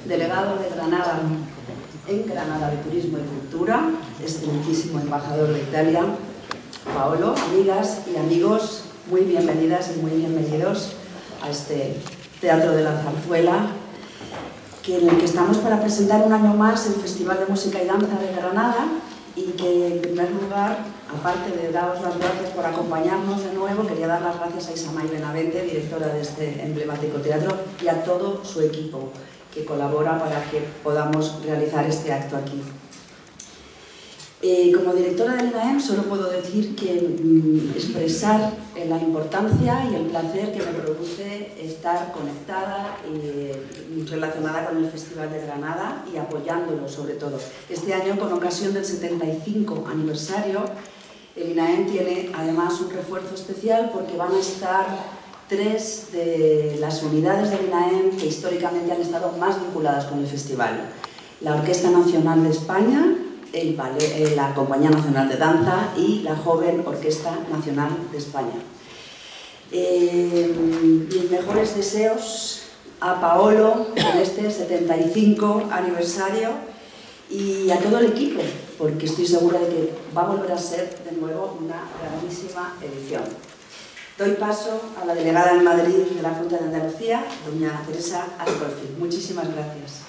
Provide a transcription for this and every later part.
delegado de Granada en Granada de Turismo y Cultura, excelentísimo embajador de Italia, Paolo, amigas y amigos, muy bienvenidas y muy bienvenidos a este Teatro de la Zarzuela, en el que estamos para presentar un año más el Festival de Música y Danza de Granada, y que en primer lugar, aparte de daros las gracias por acompañarnos de nuevo, quería dar las gracias a Isamay Benavente, directora de este emblemático teatro, y a todo su equipo que colabora para que podamos realizar este acto aquí. Como directora del INAEM solo puedo decir que expresar la importancia y el placer que me produce estar conectada y relacionada con el Festival de Granada y apoyándolo sobre todo. Este año, con ocasión del 75 aniversario, el INAEM tiene además un refuerzo especial porque van a estar 3 de las unidades del INAEM que históricamente han estado más vinculadas con el festival. La Orquesta Nacional de España, la Compañía Nacional de Danza y la Joven Orquesta Nacional de España. Mis mejores deseos a Paolo en este 75 aniversario y a todo el equipo, porque estoy segura de que va a volver a ser de nuevo una grandísima edición. Doy paso a la delegada en Madrid de la Junta de Andalucía, doña Teresa Ascolfi. Muchísimas gracias.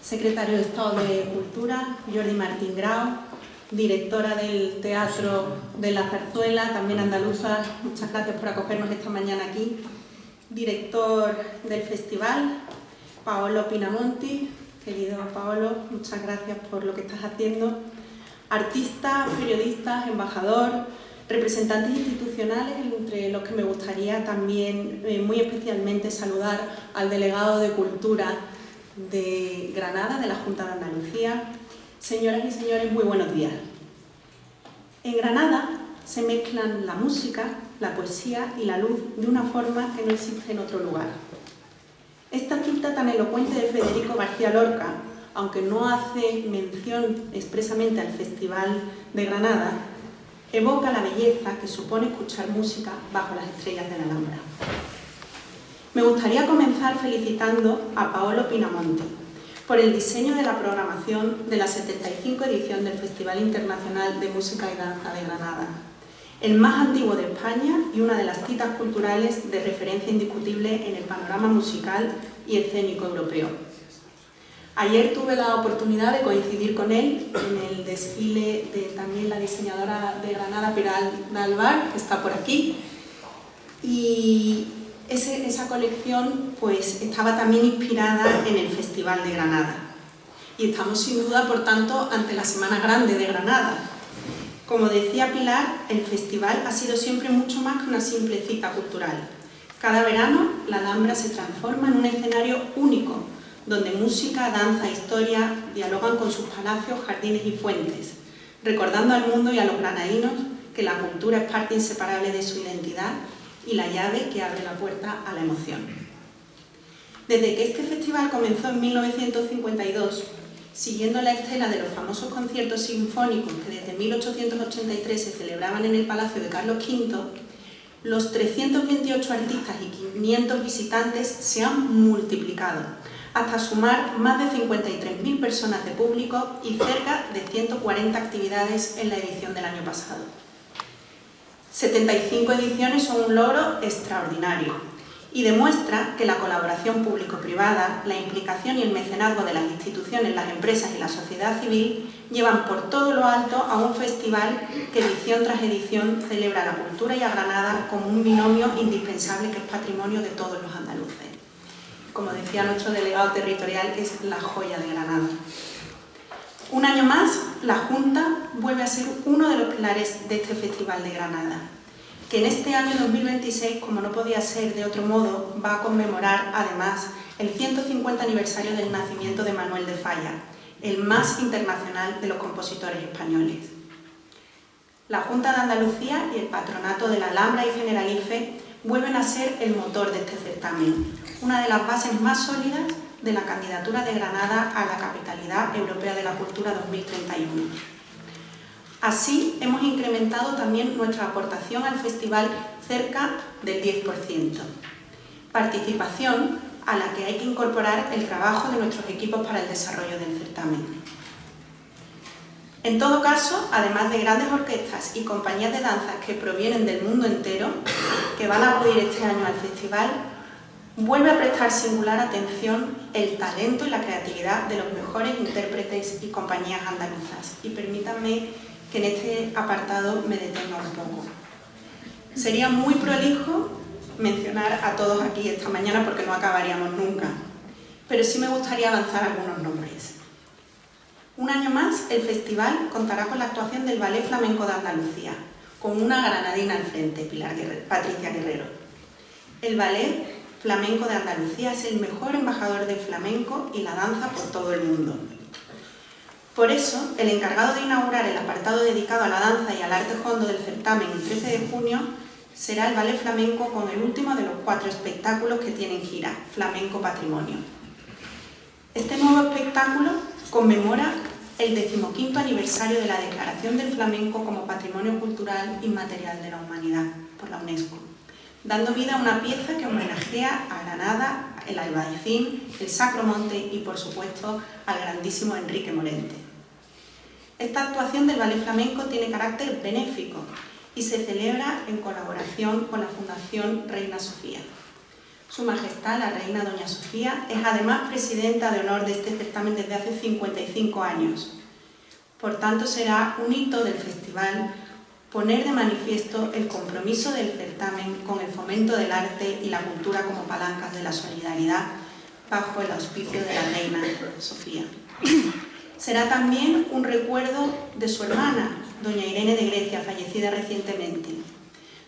Secretario de Estado de Cultura, Jordi Martín Grau, directora del Teatro de la Zarzuela, también andaluza, muchas gracias por acogernos esta mañana aquí. Director del festival, Paolo Pinamonti, querido Paolo, muchas gracias por lo que estás haciendo. Artistas, periodistas, embajador, representantes institucionales, entre los que me gustaría también muy especialmente saludar al delegado de Cultura de Granada, de la Junta de Andalucía. Señoras y señores, muy buenos días. En Granada se mezclan la música, la poesía y la luz de una forma que no existe en otro lugar. Esta cita tan elocuente de Federico García Lorca, aunque no hace mención expresamente al Festival de Granada, evoca la belleza que supone escuchar música bajo las estrellas de la Alhambra. Me gustaría comenzar felicitando a Paolo Pinamonti por el diseño de la programación de la 75 edición del Festival Internacional de Música y Danza de Granada, el más antiguo de España y una de las citas culturales de referencia indiscutible en el panorama musical y escénico europeo. Ayer tuve la oportunidad de coincidir con él en el desfile de también la diseñadora de Granada, Pilar Dalbar, que está por aquí, y esa colección pues estaba también inspirada en el Festival de Granada. Y estamos sin duda, por tanto, ante la Semana Grande de Granada. Como decía Pilar, el festival ha sido siempre mucho más que una simple cita cultural. Cada verano, la Alhambra se transforma en un escenario único, donde música, danza e historia dialogan con sus palacios, jardines y fuentes, recordando al mundo y a los granadinos que la cultura es parte inseparable de su identidad y la llave que abre la puerta a la emoción. Desde que este festival comenzó en 1952, siguiendo la estela de los famosos conciertos sinfónicos que desde 1883 se celebraban en el Palacio de Carlos V, los 328 artistas y 500 visitantes se han multiplicado, hasta sumar más de 53.000 personas de público y cerca de 140 actividades en la edición del año pasado. 75 ediciones son un logro extraordinario y demuestra que la colaboración público-privada, la implicación y el mecenazgo de las instituciones, las empresas y la sociedad civil llevan por todo lo alto a un festival que edición tras edición celebra la cultura y a Granada como un binomio indispensable que es patrimonio de todos los andaluces. Como decía nuestro delegado territorial, es la joya de Granada. Un año más, la Junta vuelve a ser uno de los pilares de este Festival de Granada, que en este año 2026, como no podía ser de otro modo, va a conmemorar además el 150 aniversario del nacimiento de Manuel de Falla, el más internacional de los compositores españoles. La Junta de Andalucía y el Patronato de la Alhambra y Generalife vuelven a ser el motor de este certamen, una de las bases más sólidas de la candidatura de Granada a la Capitalidad Europea de la Cultura 2031. Así, hemos incrementado también nuestra aportación al festival cerca del 10%. Participación a la que hay que incorporar el trabajo de nuestros equipos para el desarrollo del certamen. En todo caso, además de grandes orquestas y compañías de danza que provienen del mundo entero, que van a acudir este año al festival, vuelve a prestar singular atención el talento y la creatividad de los mejores intérpretes y compañías andaluzas. Y permítanme que en este apartado me detenga un poco. Sería muy prolijo mencionar a todos aquí esta mañana porque no acabaríamos nunca, pero sí me gustaría avanzar algunos nombres. Un año más, el festival contará con la actuación del Ballet Flamenco de Andalucía, con una granadina al frente, Patricia Guerrero. El Ballet Flamenco de Andalucía es el mejor embajador del flamenco y la danza por todo el mundo. Por eso, el encargado de inaugurar el apartado dedicado a la danza y al arte hondo del certamen el 13 de junio será el Ballet Flamenco con el último de los 4 espectáculos que tiene en gira, Flamenco Patrimonio. Este nuevo espectáculo conmemora el 15º aniversario de la Declaración del Flamenco como Patrimonio Cultural Inmaterial de la Humanidad por la UNESCO, dando vida a una pieza que homenajea a Granada, el Albaicín, el Sacro Monte y, por supuesto, al grandísimo Enrique Morente. Esta actuación del Ballet Flamenco tiene carácter benéfico y se celebra en colaboración con la Fundación Reina Sofía. Su Majestad, la Reina Doña Sofía, es además presidenta de honor de este certamen desde hace 55 años. Por tanto, será un hito del festival poner de manifiesto el compromiso del certamen con el fomento del arte y la cultura como palancas de la solidaridad bajo el auspicio de la Reina Sofía. Será también un recuerdo de su hermana, doña Irene de Grecia, fallecida recientemente.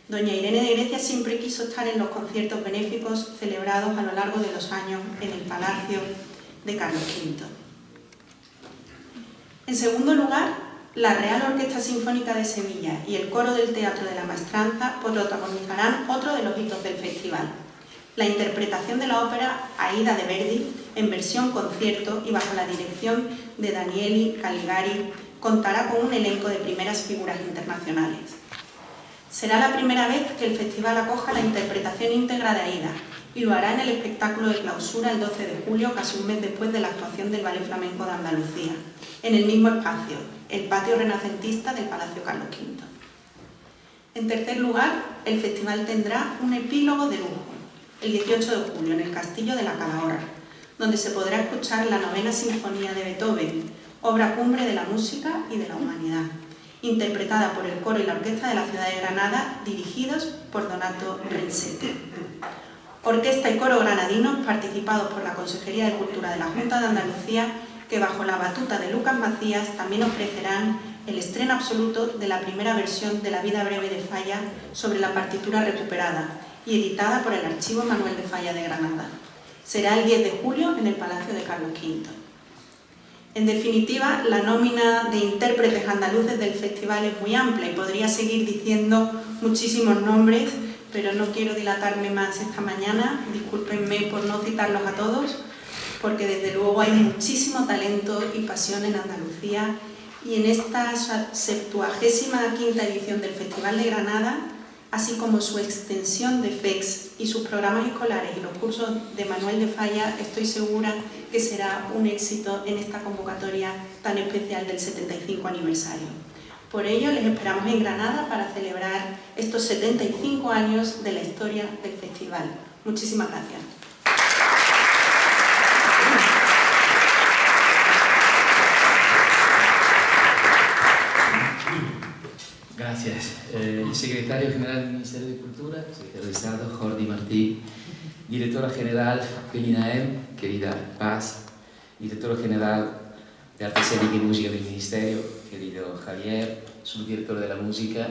Doña Irene de Grecia siempre quiso estar en los conciertos benéficos celebrados a lo largo de los años en el Palacio de Carlos V. En segundo lugar, la Real Orquesta Sinfónica de Sevilla y el Coro del Teatro de la Maestranza protagonizarán otro de los hitos del festival, la interpretación de la ópera Aida de Verdi en versión concierto y bajo la dirección de Danieli Caligari. Contará con un elenco de primeras figuras internacionales. Será la primera vez que el festival acoja la interpretación íntegra de Aida y lo hará en el espectáculo de clausura el 12 de julio, casi un mes después de la actuación del Ballet Flamenco de Andalucía, en el mismo espacio, el patio renacentista del Palacio Carlos V. En tercer lugar, el festival tendrá un epílogo de lujo, el 18 de julio, en el Castillo de la Calahorra, donde se podrá escuchar la 9ª Sinfonía de Beethoven, obra cumbre de la música y de la humanidad, interpretada por el coro y la orquesta de la ciudad de Granada, dirigidos por Donato Renzetti. Orquesta y coro granadinos participados por la Consejería de Cultura de la Junta de Andalucía, que bajo la batuta de Lucas Macías también ofrecerán el estreno absoluto de la primera versión de La vida breve de Falla sobre la partitura recuperada y editada por el Archivo Manuel de Falla de Granada. Será el 10 de julio en el Palacio de Carlos V. En definitiva, la nómina de intérpretes andaluces del festival es muy amplia y podría seguir diciendo muchísimos nombres, pero no quiero dilatarme más esta mañana. Discúlpenme por no citarlos a todos, porque desde luego hay muchísimo talento y pasión en Andalucía, y en esta 75ª edición del Festival de Granada, así como su extensión de FEX y sus programas escolares y los cursos de Manuel de Falla, estoy segura que será un éxito en esta convocatoria tan especial del 75 aniversario. Por ello, les esperamos en Granada para celebrar estos 75 años de la historia del festival. Muchísimas gracias. Gracias. El secretario general del Ministerio de Cultura, secretario de Estado, Jordi Martí, directora general Pelinaem, querida Paz, directora general de Arte Escénica y Música del Ministerio, querido Javier, subdirector de la Música,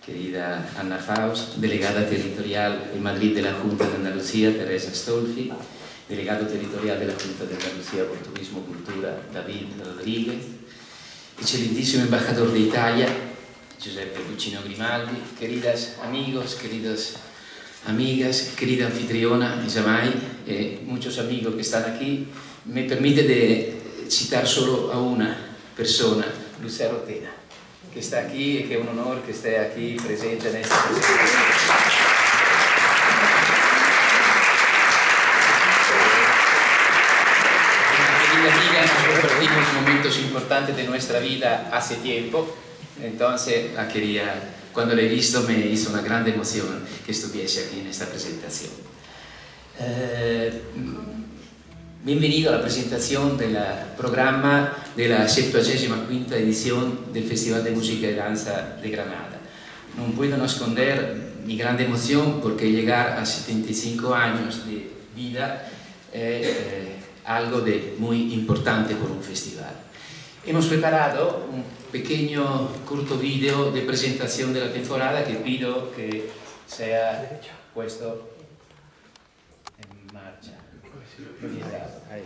querida Anna Faust, delegada territorial en Madrid de la Junta de Andalucía, Teresa Stolfi, delegado territorial de la Junta de Andalucía por Turismo y Cultura, David Rodríguez, excelentísimo embajador de Italia, Giuseppe Cuccino Grimaldi, queridas amigos, queridas amigas, querida anfitriona Isamay, muchos amigos que están aquí. Me permite de citar solo a una persona, Lucero Tena. que está aquí y que es un honor que esté aquí presente en esta presentación. Una querida amiga, nos compartimos momentos importantes de nuestra vida hace tiempo, entonces cuando la he visto me hizo una gran emoción que estuviese aquí en esta presentación. Bienvenido a la presentación del programa de la 75ª edición del Festival de Música y Danza de Granada. No puedo esconder mi gran emoción porque llegar a 75 años de vida es algo de muy importante por un festival. Hemos preparado un pequeño corto video de presentación de la temporada que pido que sea puesto en marcha. Ahí.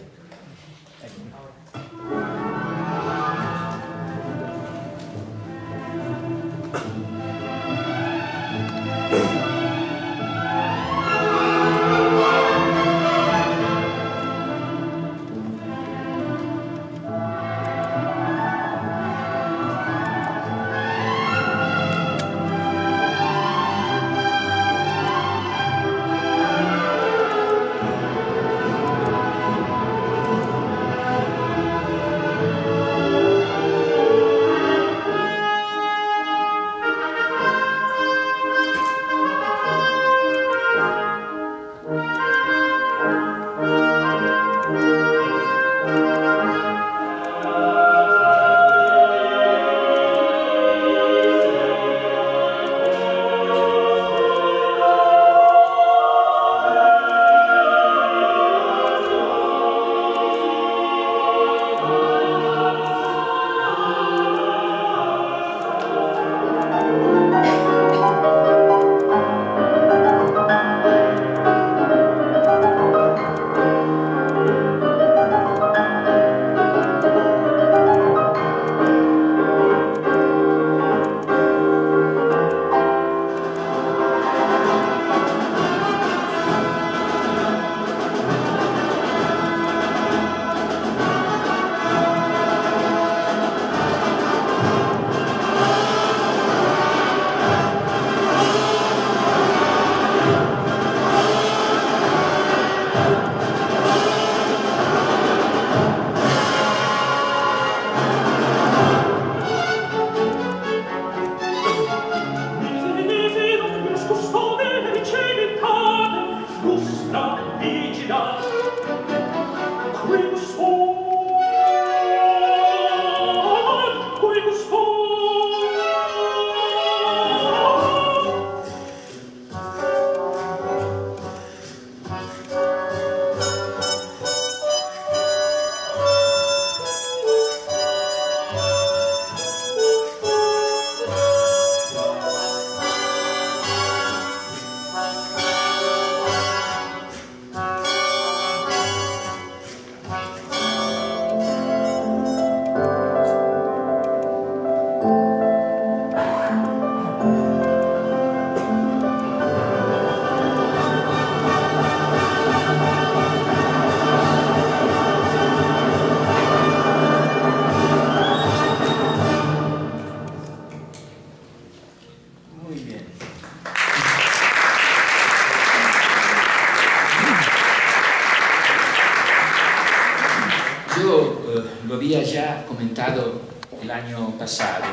Lo había ya comentado el año pasado,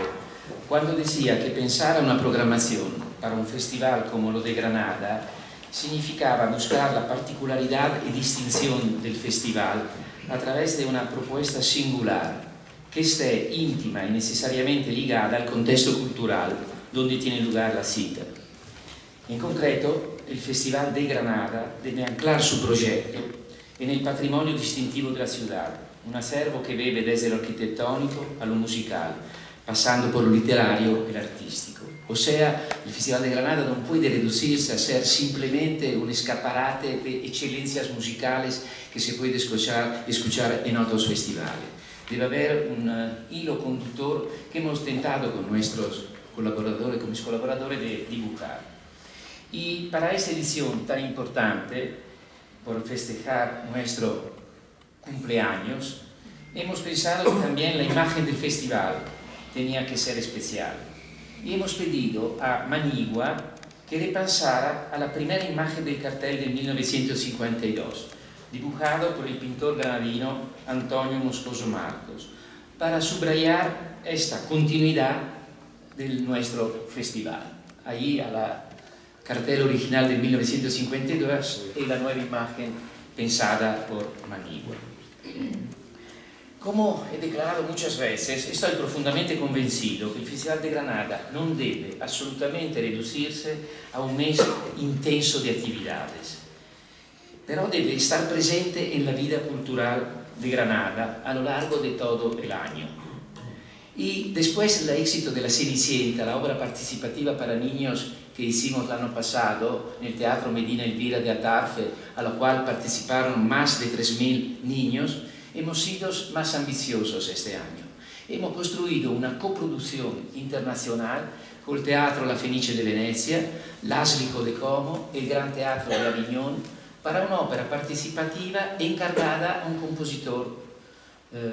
cuando decía que pensar a una programación para un festival como lo de Granada significaba buscar la particularidad y distinción del festival a través de una propuesta singular que esté íntima y necesariamente ligada al contexto cultural donde tiene lugar la cita. En concreto, el Festival de Granada debe anclar su proyecto en el patrimonio distintivo de la ciudad, un acervo que bebe desde lo arquitectónico a lo musical, pasando por lo literario y lo artístico. O sea, el Festival de Granada no puede reducirse a ser simplemente un escaparate de excelencias musicales que se puede escuchar en otros festivales. Debe haber un hilo conductor que hemos tentado con nuestros colaboradores, con mis colaboradores, de dibujar. Y para esta edición tan importante, por festejar nuestro cumpleaños, hemos pensado también la imagen del festival tenía que ser especial. Y hemos pedido a Manigua que repensara a la primera imagen del cartel de 1952, dibujado por el pintor granadino Antonio Moscoso Marcos, para subrayar esta continuidad de nuestro festival. Allí a la cartel original de 1952 y la nueva imagen pensada por Manigua. Como he declarado muchas veces, estoy profundamente convencido que el Festival de Granada no debe absolutamente reducirse a un mes intenso de actividades, pero debe estar presente en la vida cultural de Granada a lo largo de todo el año. Y después del éxito de La Cenicienta, la obra participativa para niños que hicimos el año pasado en el Teatro Medina Elvira de Atarfe, a la cual participaron más de 3.000 niños, hemos sido más ambiciosos este año. Hemos construido una coproducción internacional con el Teatro La Fenice de Venecia, l'Aslico de Como e il Gran Teatro de Avignón para un'opera partecipativa encargada a un compositor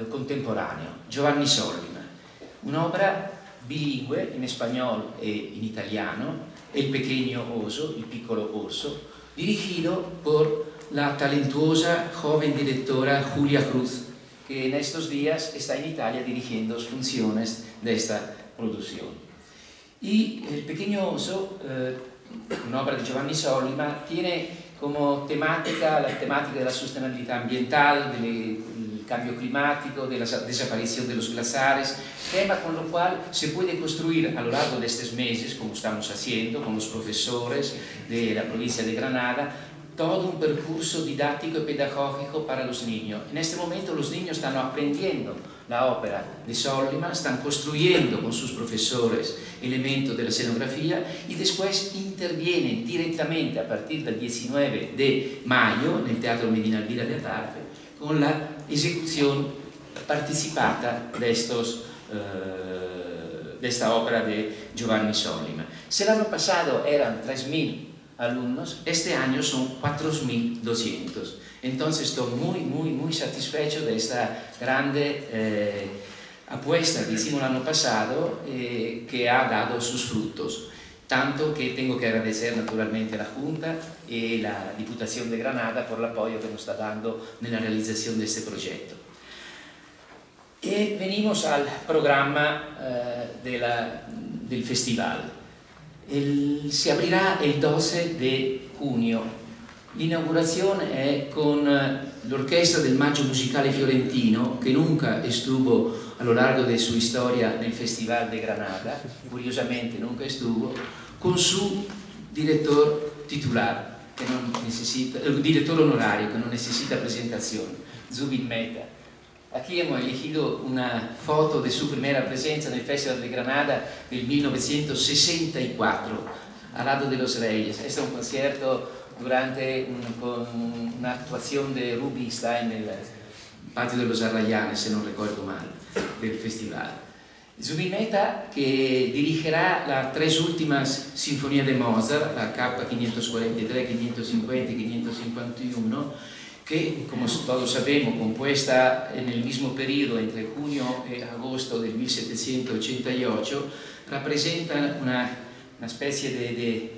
contemporaneo, Giovanni Sollima. Un'opera bilingue in español e in italiano, El pequeño oso, il piccolo orso, dirigido por la talentuosa joven directora Julia Cruz, que en estos días está en Italia dirigiendo las funciones de esta producción. Y El pequeño oso, una obra de Giovanni Sollima, tiene como temática la temática de la sostenibilidad ambiental, del cambio climático, de la desaparición de los glaciares, tema con lo cual se puede construir a lo largo de estos meses, como estamos haciendo con los profesores de la provincia de Granada, todo un percurso didáctico y pedagógico para los niños. En este momento los niños están aprendiendo la ópera de Sollima, están construyendo con sus profesores elementos de la escenografía y después intervienen directamente a partir del 19 de mayo en el Teatro Medina Elvira de Atarfe con la ejecución participada de esta ópera de Giovanni Sollima. Si el año pasado eran 3.000 alumnos, este año son 4.200. Entonces estoy muy satisfecho de esta grande apuesta que hicimos el año pasado que ha dado sus frutos. Tanto que tengo que agradecer naturalmente a la Junta y la Diputación de Granada por el apoyo que nos está dando en la realización de este proyecto. Y venimos al programa del festival. Se abrirá el 12 de junio. La inauguración es con la orquesta del Maggio Musicale Fiorentino, que nunca estuvo a lo largo de su historia en el Festival de Granada, curiosamente nunca estuvo, con su director titular, que no necesita, el director honorario, que no necesita presentación, Zubin Mehta. Aquí hemos elegido una foto de su primera presencia en el Festival de Granada del 1964, al lado de los Reyes. Este es un concierto durante una actuación de Rubinstein en el Patio de los Arrayanes, si no recuerdo mal, del festival. Zubin Mehta, que dirigirá las 3 últimas sinfonías de Mozart, la K543, 550 y 551, que, como todos sabemos, compuesta en el mismo periodo entre junio y agosto del 1788, representan una especie de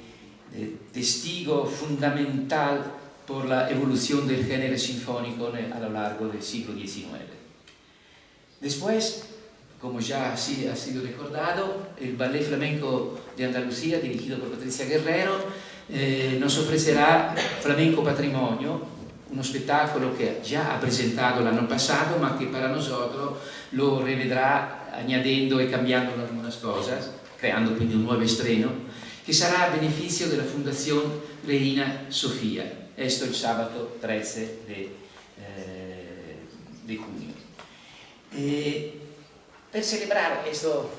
testigo fundamental por la evolución del género sinfónico a lo largo del siglo XIX. Después, como ya ha sido recordado, el Ballet Flamenco de Andalucía, dirigido por Patricia Guerrero, nos ofrecerá Flamenco Patrimonio, uno spettacolo che già ha presentato l'anno passato, ma che per nosotros lo rivedrà añadiendo e cambiando algunas cosas, creando quindi un nuovo estreno, che sarà a beneficio della Fundación Reina Sofía. Esto el sábado 13 de junio. Per celebrar questo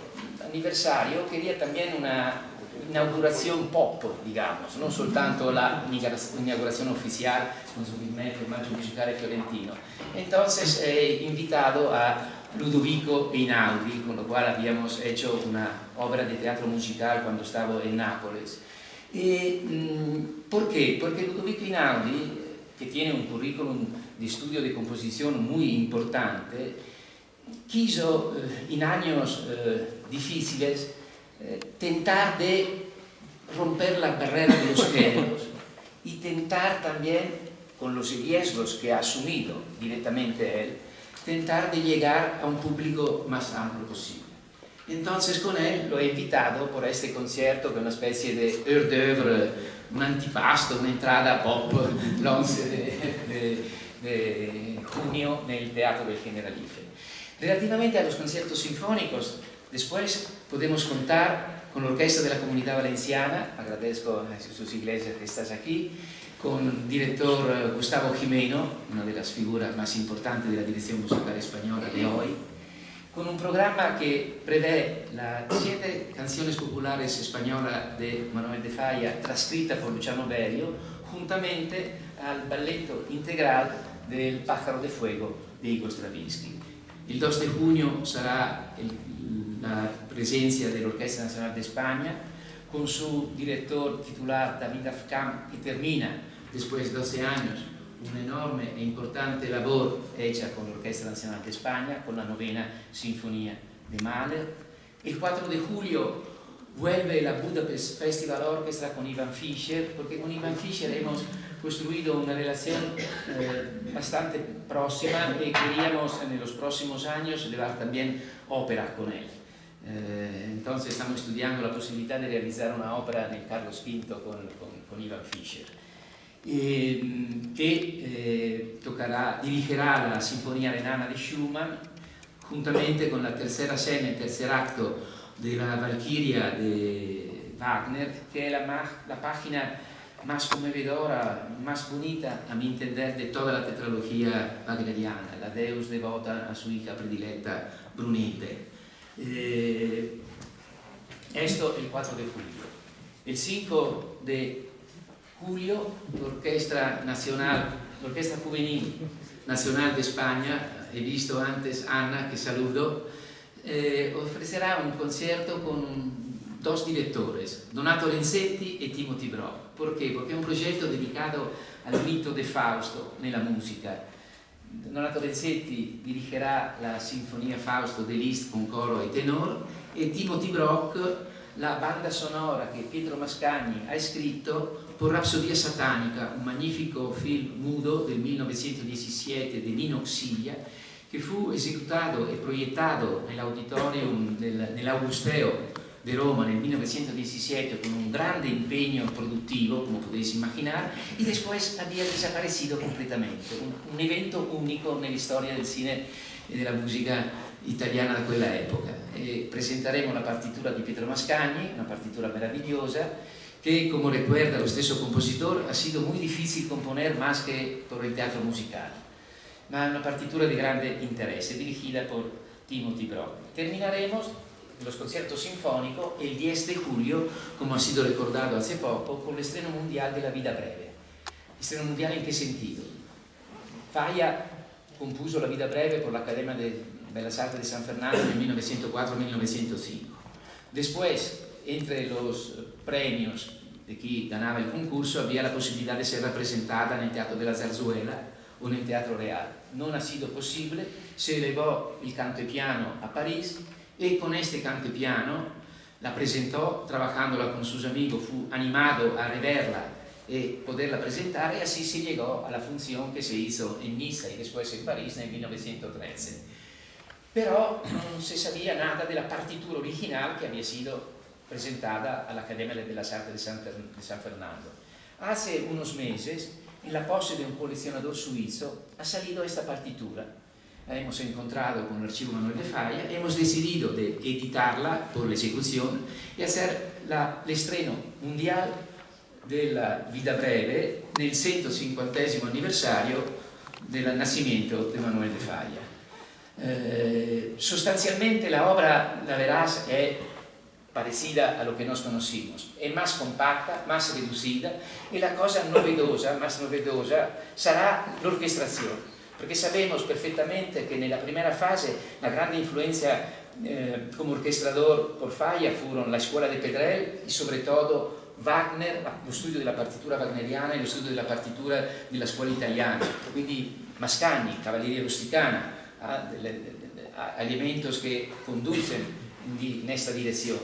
anniversario quería también una inauguración pop, digamos, no soltanto la inauguración oficial con su el Maggio Musicale Fiorentino. Entonces he invitado a Ludovico Einaudi, con lo cual habíamos hecho una obra de teatro musical cuando estaba en Nápoles. ¿Por qué? Porque Ludovico Einaudi, que tiene un currículum de estudio de composición muy importante, quiso en años difíciles, tentar de romper la barrera de los géneros y tentar también, con los riesgos que ha asumido directamente él, tentar de llegar a un público más amplio posible. Entonces con él lo he invitado por este concierto, que es una especie de hors d'oeuvre, un antipasto, una entrada pop, l'11 de junio en el Teatro del Generalife. Relativamente a los conciertos sinfónicos, después podemos contar con la Orquesta de la Comunidad Valenciana, agradezco a Jesús Iglesias que estás aquí, con el director Gustavo Jimeno, una de las figuras más importantes de la dirección musical española de hoy, con un programa que prevé las 7 canciones populares españolas de Manuel de Falla, transcritas por Luciano Berio, juntamente al balletto integral del Pájaro de Fuego de Igor Stravinsky. El 2 de junio será la presencia de la Orquesta Nacional de España, con su director titular David Afkam, que termina, después de 12 años, una enorme e importante labor hecha con la Orquesta Nacional de España, con la 9ª Sinfonía de Mahler. El 4 de julio vuelve la Budapest Festival Orchestra con Ivan Fischer, porque con Ivan Fischer hemos construido una relación bastante próxima y queríamos en los próximos años llevar también ópera con él. Entonces estamos estudiando la posibilidad de realizar una ópera en el Carlos V con Ivan Fischer, que dirigirá la Sinfonía Renana de Schumann, juntamente con la tercera escena, el tercer acto de la Valquiria de Wagner, que es la página más conmovedora, más bonita, a mi entender, de toda la tetralogía wagneriana, la Deus devota a su hija predilecta Brunhilde. Esto el 4 de julio. El 5 de julio, la Orquesta Juvenil Nacional de España, he visto antes Anna, que saludo, ofrecerá un concierto con 2 diretores, Donato Renzetti e Timothy Brock. Perché? Perché è un progetto dedicato al mito di Fausto nella musica. Donato Renzetti dirigerà la Sinfonia Fausto de Liszt con coro e tenor, e Timothy Brock la banda sonora che Pietro Mascagni ha scritto per Rapsodia Satanica, un magnifico film mudo del 1917 di Nino Xiglia, che fu esecutato e proiettato nell'auditorium nell'Augusteo de Roma nel 1917 con un grande impegno produttivo, como podéis imaginar, y después había desaparecido completamente, un evento único nella storia del cine e della musica italiana da quella epoca. Presentaremo la partitura di Pietro Mascagni, una partitura meravigliosa que, como recuerda lo stesso compositor, ha sido muy difícil componer más que por el teatro musical, ma una partitura di grande interesse, dirigida por Timothy Brock. Terminaremos los conciertos sinfónicos el 10 de julio, como ha sido recordado hace poco, con el estreno mundial de La Vida Breve. ¿Estreno mundial en qué sentido? Falla compuso La Vida Breve por la Academia de Bellas Artes de San Fernando en 1904-1905. Después, entre los premios de quien ganaba el concurso, había la posibilidad de ser representada en el Teatro de la Zarzuela o en el Teatro Real. No ha sido posible, se elevó el canto piano a París, y con este canto piano la presentó trabajándola con sus amigos, fue animado a reverla y poderla presentar, y así se llegó a la función que se hizo en Niza y después en París en 1913. Pero no se sabía nada de la partitura original que había sido presentada a la Academia de Bellas Artes de San Fernando. Hace unos meses, en la pose de un coleccionador suizo, ha salido esta partitura. La hemos encontrado con el archivo Manuel de Falla, hemos decidido de editarla por la ejecución y hacer el estreno mundial de La Vida Breve nel 150° anniversario del nacimiento de Manuel de Falla. Sustancialmente la obra, la verás, es parecida a lo que nos conocimos, es más compacta, más reducida, y la cosa más novedosa será la orquestación. Perché sabemos perfettamente che nella prima fase la grande influenza come orchestrador por Falla furono la scuola de Pedrell e soprattutto Wagner, lo studio della partitura wagneriana e lo studio della partitura della scuola italiana. Quindi Mascagni, Cavalleria Rusticana, elementos que conducen en esta dirección.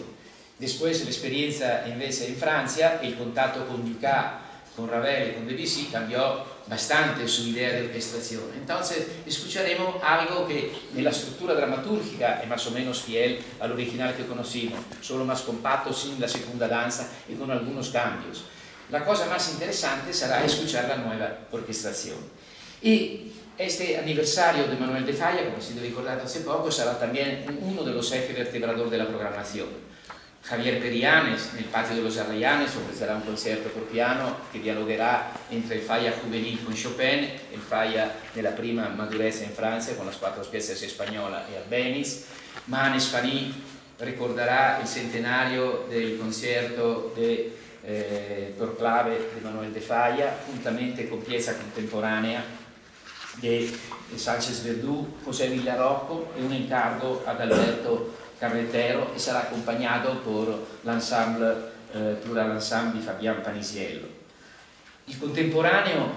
Después la experiencia invece en Francia, el contacto con Dukas, con Ravel y con Debussy cambió bastante su idea de orquestación. Entonces escucharemos algo que en la estructura dramatúrgica es más o menos fiel al original que conocimos, solo más compacto, sin la segunda danza y con algunos cambios. La cosa más interesante será escuchar la nueva orquestación. Y este aniversario de Manuel de Falla, como ha sido recordado hace poco, será también uno de los ejes vertebradores de la programación. Javier Perianes, en el Patio de los Arrayanes, ofrecerá un concierto por piano que dialogará entre el Falla juvenil con Chopin, el Falla de la prima madurez en Francia con las 4 piezas españolas y Albéniz. Manes Fanny recordará el centenario del concierto por clave de Manuel de Falla, juntamente con pieza contemporánea de Sánchez Verdú, José Villarocco e un encargo ad Alberto Carretero, y será acompañado por l'ensemble Plural Ensemble di Fabián Panisiello. Il contemporaneo,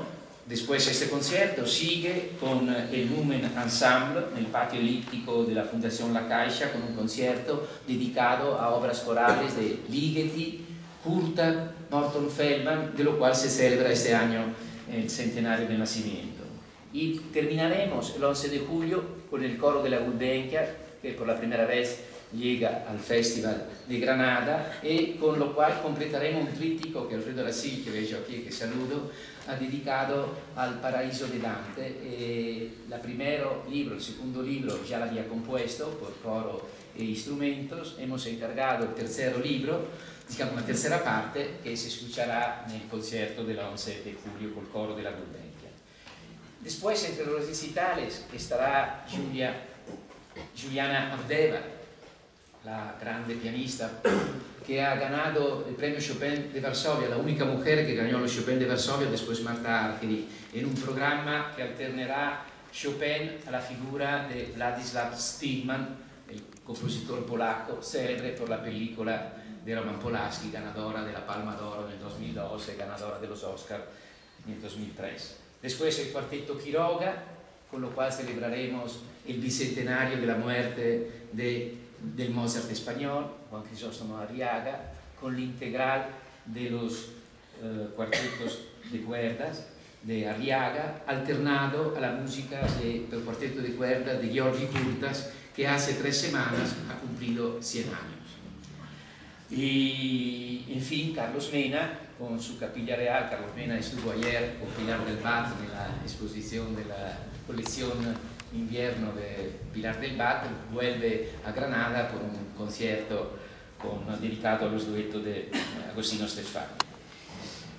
después de este concierto, sigue con el Numen Ensemble nel patio elíptico de la Fundación La Caixa, con un concierto dedicado a obras corales de Ligeti, Courtard, Morton Feldman, de lo cual se celebra este año el centenario del nacimiento. Y terminaremos el 11 de julio con el coro de la Gulbenkian, que por la primera vez llega al Festival de Granada, y con lo cual completaremos un tríptico que Alfredo Rasil, que veo aquí, que saludo, ha dedicado al Paraíso de Dante. El primero libro, el segundo libro ya lo había compuesto por coro e instrumentos. Hemos encargado el tercer libro, digamos una tercera parte, que se escuchará en el concierto del 11 de julio con el coro de la Gulbenkian. Después, entre los recitales, estará Juliana Ardeva, la grande pianista que ha ganado el premio Chopin de Varsovia, la única mujer que ganó el Chopin de Varsovia después Marta Argerich, en un programa que alternará Chopin a la figura de Władysław Szpilman, el compositor polaco, célebre por la película de Roman Polanski, ganadora de la Palma d'Oro en el 2012, ganadora de los Oscar en el 2003. Después el cuarteto Quiroga, con lo cual celebraremos el bicentenario de la muerte del Mozart español, Juan Crisóstomo Arriaga, con la integral de los cuartetos de cuerdas de Arriaga, alternado a la música del cuarteto de cuerdas de György Kurtas, que hace 3 semanas ha cumplido 100 años. Y, en fin, Carlos Mena, con su Capilla Real. Carlos Mena estuvo ayer con Pilar del Bat en la exposición de la colección invierno de Pilar del Bat, vuelve a Granada por un concierto dedicado a los duetos de Agostino Stefani.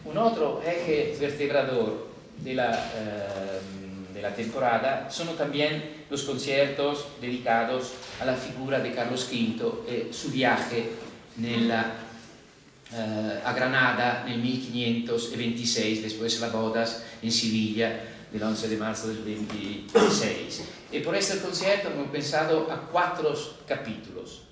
Un otro eje vertebrador de la temporada son también los conciertos dedicados a la figura de Carlos V e su viaje a Granada nel 1526, después las bodas en Sevilla del 11 de marzo del 26. Y por este concierto hemos pensado a 4 capítulos.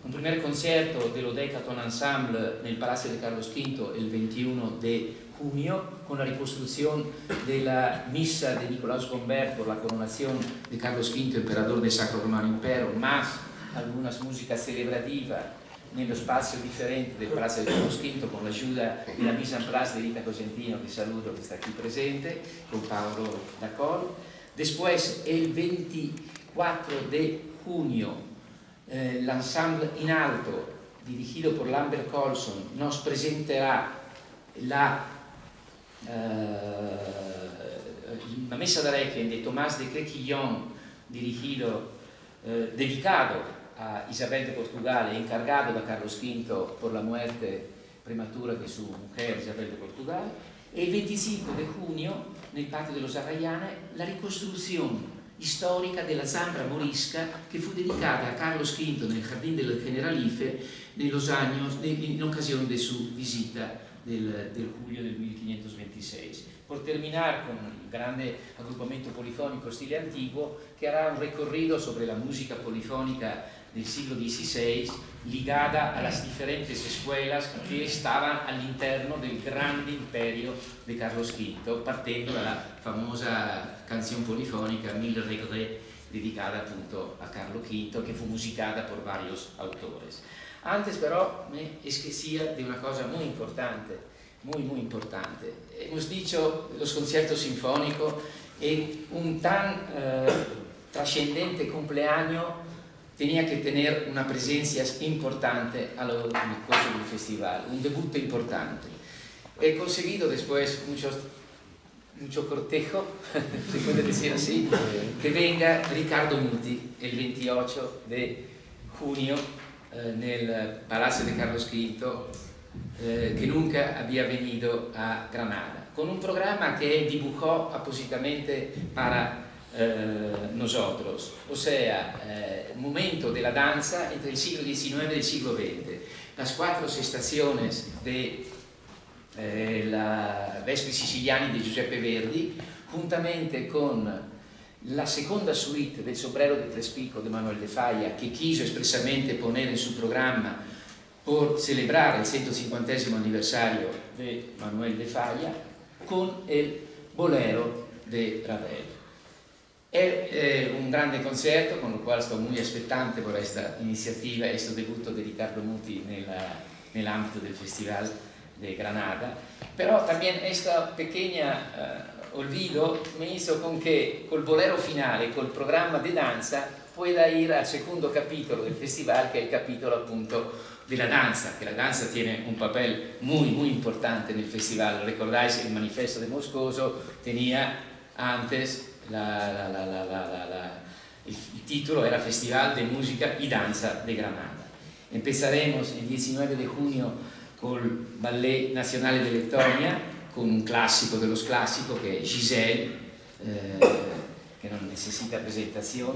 Un primer concierto dello Decathlon Ensemble nel Palacio de Carlos V el 21 de junio, con la reconstrucción de la misa de Nicolás Gombert por la coronación de Carlos V, emperador del Sacro Romano Impero, más algunas músicas celebrativas nello spazio differente del Palazzo di Carlos V, con l'aiuta della mise en place de Rita Cosentino, che saluto, che sta qui presente, con Paolo Dacol. Después, el 24 de junio, l'ensemble in alto, dirigido por Lambert Colson, nos presenterà la messa da Requiem de Tomás de Créquillon, dedicado a Isabel de Portugal, encargado da Carlos V por la muerte prematura de su mujer Isabel de Portugal. E il 25 de junio, nel Patio de los Arrayanes, la ricostruzione storica della Zambra morisca che fu dedicata a Carlos V nel Jardín del Generalife in occasione de su visita del julio del 1526. Por terminar con el grande agrupamiento polifónico estilo antiguo, que hará un recorrido sobre la música polifónica del siglo XVI, ligada a las diferentes escuelas que estaban all'interno del grande imperio de Carlos V, partendo dalla famosa canción polifónica Mille regrets dedicada appunto a Carlo V, que fue musicada por varios autores. Antes pero me esquecía de una cosa muy importante, muy importante. Hemos dicho los conciertos sinfónicos y un tan trascendente cumpleaños tenía que tener una presencia importante en el curso del festival, un debut importante. He conseguido después mucho cortejo, se puede decir así, que venga Riccardo Muti el 28 de junio en el Palacio de Carlos V, que nunca había venido a Granada, con un programa que él dibujó appositamente para nosotros, o sea, un momento de la danza entre el siglo XIX y el siglo XX, las 4 estaciones de la Vespri Siciliani di Giuseppe Verdi, juntamente con la seconda suite del Sombrero de Tres Picos de Manuel de Falla, que quiso expresamente poner en su programa por celebrar el 150° aniversario de Manuel de Falla, con el Bolero de Ravel. È un grande concerto con il quale sto molto aspettante per questa iniziativa e questo debutto di Riccardo Muti nell'ambito del Festival de Granada, però también esta pequeña olvido me hizo con que col bolero finale, col programma di danza, pueda ir al secondo capitolo del festival, che è il capitolo appunto della danza, che la danza tiene un papel muy importante nel festival. Recordáis el manifesto de Moscoso tenía antes il titolo era Festival de Música y Danza de Granada. Empezaremos el 19 de junio con el Ballet Nacional de Letonia, con un clásico de los clásicos que es Giselle, que no necesita presentación.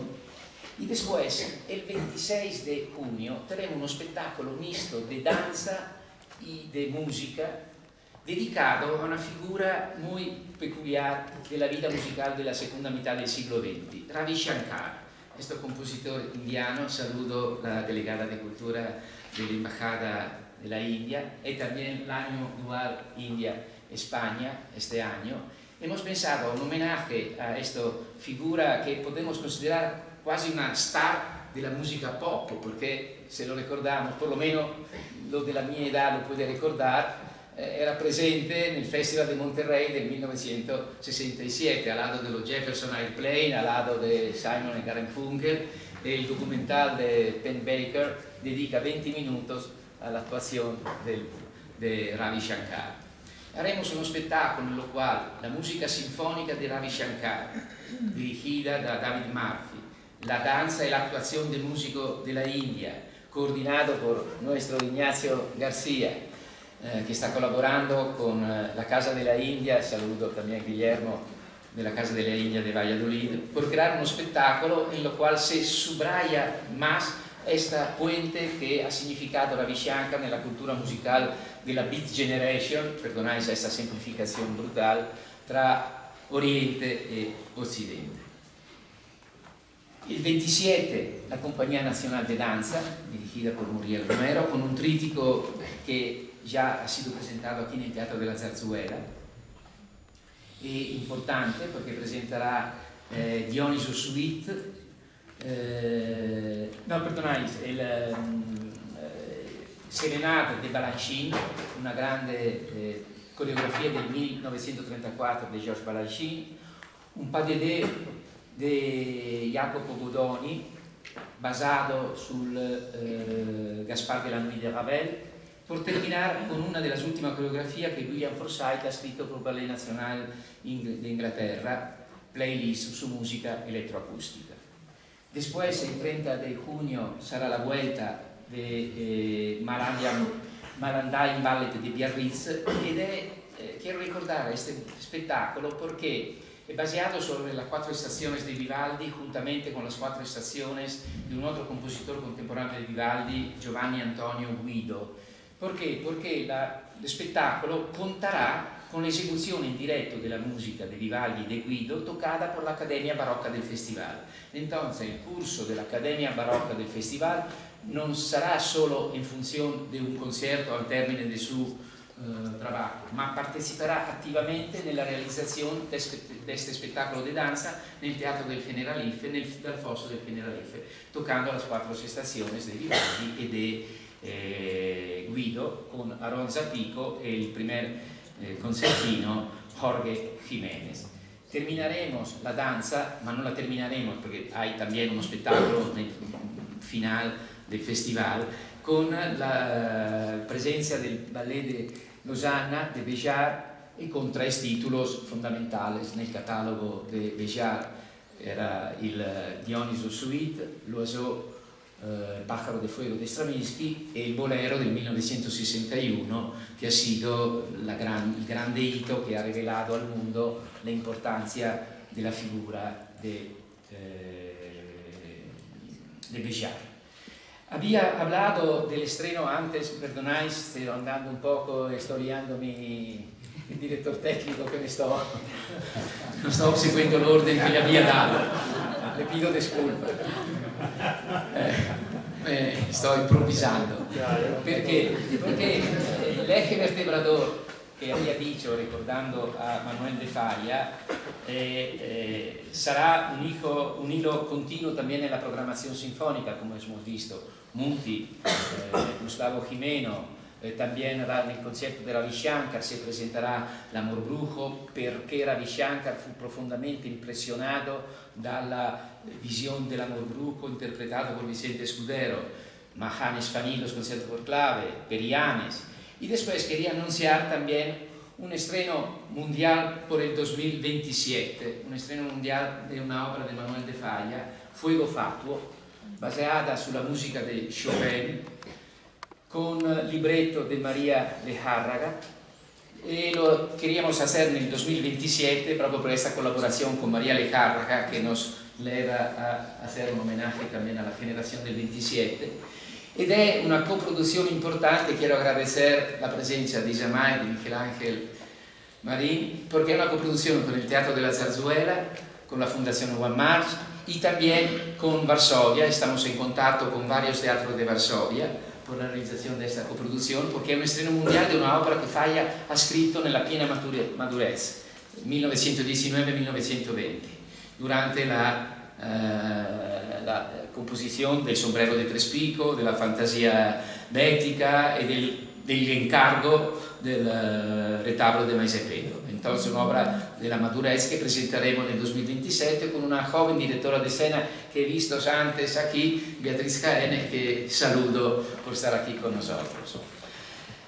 Y después, el 26 de junio, tenemos un espectáculo mixto de danza y de música dedicado a una figura muy peculiar de la vida musical de la segunda mitad del siglo XX, Ravi Shankar. Este compositor indiano, saludo la delegada de Cultura de la Embajada de la India, y también el año dual India-España este año. Hemos pensado un homenaje a esta figura que podemos considerar quasi una star della musica pop, perché se lo ricordiamo, por lo menos lo della mia età lo puede ricordare, era presente nel Festival de Monterrey del 1967 al lado dello Jefferson Airplane, al lado de Simon y Garfunkel, e il documental de Penn Baker dedica 20 minutos a la actuación de Ravi Shankar. Haremos uno spettacolo en lo cual la música sinfónica de Ravi Shankar, dirigida da David Murphy, la danza y la actuación del músico de la India, coordinado por nuestro Ignacio García, que está colaborando con la Casa de la India, saludo también a Guillermo de la Casa de la India de Valladolid, por crear un espectáculo en lo cual se subraya más esta puente que ha significado Ravi Shankar nella cultura musical de la Beat Generation, perdonáis esta semplificación brutal, tra Oriente e Occidente. Il 27 la Compañía Nacional de Danza, dirigida por Muriel Romero, con un trítico que ya ha sido presentato aquí nel Teatro della Zarzuela, è importante perché presenterà Dioniso Suite, no, perdonáis, Serenata de Balanchine, una grande coreografia del 1934 di Georges Balanchine, un pas de deux di Jacopo Godoni, basato sul Gaspard de la Nuit de Ravel, por terminar con una de las últimas coreografías que William Forsythe ha scritto per il Ballet Nacional de Inglaterra, Playlist su música electroacústica. Después, el 30 de junio, sarà la vuelta de Malandai Ballet de Biarritz, quiero recordar este spettacolo porque è basato sobre las 4 estaciones de Vivaldi, juntamente con las 4 estaciones de un otro compositor contemporaneo de Vivaldi, Giovanni Antonio Guido. Perché? Perché lo spettacolo contará con l'esecuzione in diretto della musica de Vivaldi e de Guido tocada por la Academia Barocca del Festival. Entonces, el curso de la Academia Barocca del Festival non sarà solo in funzione di un concierto al termine de su trabajo, ma parteciperà attivamente nella realizzazione di questo spettacolo di danza nel Teatro del Generalife, dal Fosso del Generalife, toccando las 4 estaciones de Vivaldi e de Guido, con Aronza Pico e il primer concertino Jorge Jiménez. Terminaremos la danza, ma non la terminaremos perché hay también uno spettacolo nel final del festival, con la presencia del ballet de Losanna, de Béjart, e con 3 títulos fundamentales nel catalogo de Béjart. Era il Dioniso Suite, L'Oiseau, Pájaro de Fuego de Stravinsky e il Bolero del 1961, che ha sido il grande hito che ha rivelato al mundo l'importanza della figura de Béjart. Había hablado del estreno antes, perdonáis, estoy andando un poco, estoy liandomi il direttore tecnico che non sto seguendo l'ordine che gli había dato, le pido disculpa, sto improvvisando, perché l'eje vertebrador che había dicho, ricordando a Manuel de Falla, sarà un hilo continuo también en la programación sinfónica, como hemos visto. Muti, Gustavo Jimeno, también nel concerto di Ravi Shankar se presenterà l'Amor Brujo, perché Ravi Shankar fu profondamente impresionato dalla visione dell'Amor Brujo interpretato por Vicente Escudero, Mahanes Fanilos, concierto por clave, Perianes. Y después quería anunciar también un estreno mundial por el 2027, un estreno mundial de una obra de Manuel de Falla, Fuego Fatuo, basata sulla musica di Chopin, con libretto de María Lejárraga, y lo queríamos hacer en el 2027 proprio por esta colaboración con María Lejárraga, que nos lleva a hacer un homenaje también a la generación del 27. Ed è una coproduzione importante. Quiero agradecer la presencia di Jamai, di Miguel Ángel Marín, porque es una coproducción con el Teatro de la Zarzuela, con la Fundación Juan March y también con Varsovia. Estamos en contacto con varios teatros de Varsovia por la realizzazione di questa coproduzione, perché è un estreno mondiale di un'opera che Falla ha scritto nella piena madurez, 1919-1920, durante la composizione del Sombrero de Tres Picos, della Fantasia Bética e dell'incargo del retablo de Maese Pedro. Entonces un'opera della madurez che presenteremo nel 2027 con una joven directora de escena que he visto antes aquí, Beatriz Jaén, che saludo por estar aquí con nosotros.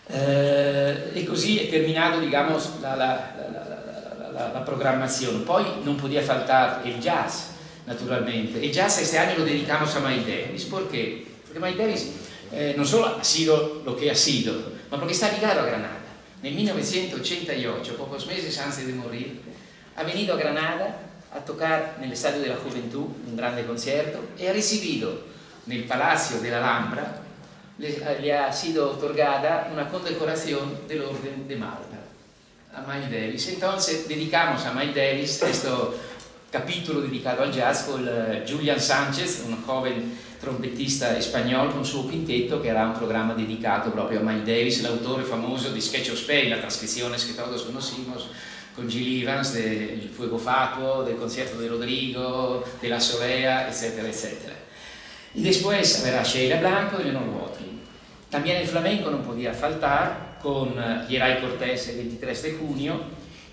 E così è terminato, digamos, la programmazione. Poi non podía faltar el jazz, naturalmente. El jazz este año lo dedicamos a Miles Davis. ¿Por qué? Porque Miles Davis no solo ha sido lo que ha sido, ma perché está ligado a Granada. Nel 1988, pocos meses antes de morir, ha venido a Granada a tocar nel Estadio de la Juventud un grande concierto e ha recibido nel Palacio de la Alhambra, le ha sido otorgada una condecoración del Orden de Malta a Miles Davis. Entonces dedicamos a Miles Davis questo capitolo dedicato al jazz con Julian Sánchez, un joven trombettista spagnolo con il suo quintetto, che era un programma dedicato proprio a Miles Davis, l'autore famoso di Sketch of Spain, la trascrizione que todos conocimos, con Gil Evans, del Fuego Fatuo, del concierto de Rodrigo, de la Solea, etcétera, etcétera. Y después habrá Sheila Blanco y Leonor Watling. También el flamenco no podía faltar, con Yeray Cortés el 23 de junio,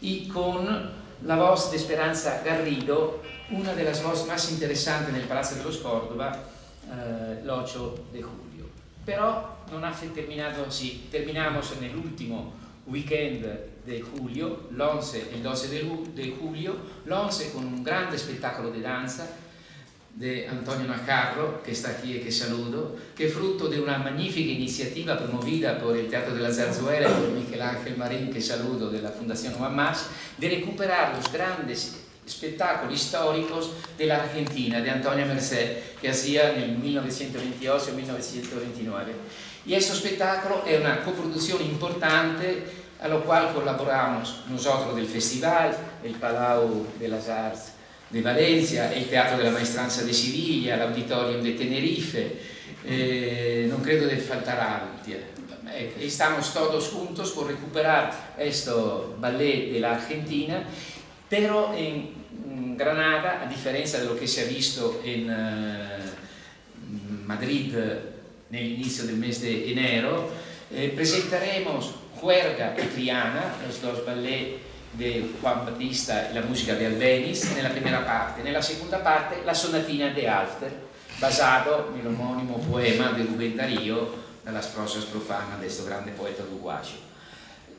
y con la voz de Esperanza Garrido, una de las voces más interesantes nel Palazzo de los Córdoba, l'8 de julio. Però non ha terminato así. Terminamos nell'ultimo weekend de julio, l'11 e il 12 de julio, l'11 con un grande spettacolo di danza de Antonio Nacarro, que está aquí y que saludo, que es fruto de una magnífica iniciativa promovida por el Teatro de la Zarzuela y por Miguel Ángel Marín, que saludo, de la Fundación Juan March, de recuperar los grandes spettacoli históricos de la Argentina, de Antonia Merced, que hacía en el 1928 y 1929. Y este espectáculo es una coproducción importante a lo cual colaboramos nosotros del festival, el Palau de las Arts de Valencia, il Teatro della Maestranza di Siviglia, l'Auditorium di Tenerife, non credo di faltar altri. estamos todos juntos por recuperar este ballet de la Argentina, pero en Granada, a diferencia de lo que se ha visto en Madrid en el inicio del mes de enero, presentaremos Juerga y Triana, los dos ballets de Juan Battista y la música de Albéniz, en la primera parte. En la segunda parte, la Sonatina de Halfter, basado en el homónimo poema de Rubén Darío, de las prosas profanas de este grande poeta uruguayo.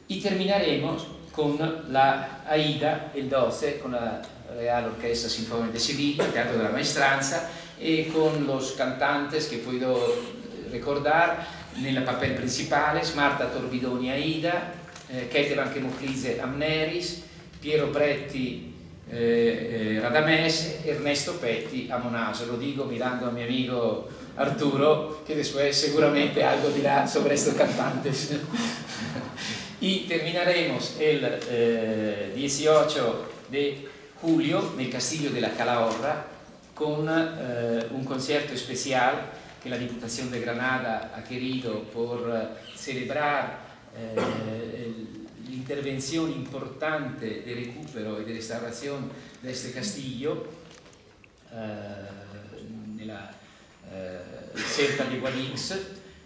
Y terminaremos con la Aida, el 12, con la Real Orquesta Sinfónica de Sevilla, el Teatro de la Maestranza, y con los cantantes que puedo recordar en el papel principales: Marta Torbidoni Aida, Kete Banchemoclise Amneris, Piero Pretti Radamés, Ernesto Petti Amonaso. Lo digo mirando a mi amigo Arturo, que después seguramente algo dirá sobre estos cantantes. Y terminaremos el 18 de julio en el Castillo de la Calahorra con un concierto especial que la Diputación de Granada ha querido por celebrar la intervención importante de recupero y de restauración de este castillo nella Serpa di Guadix,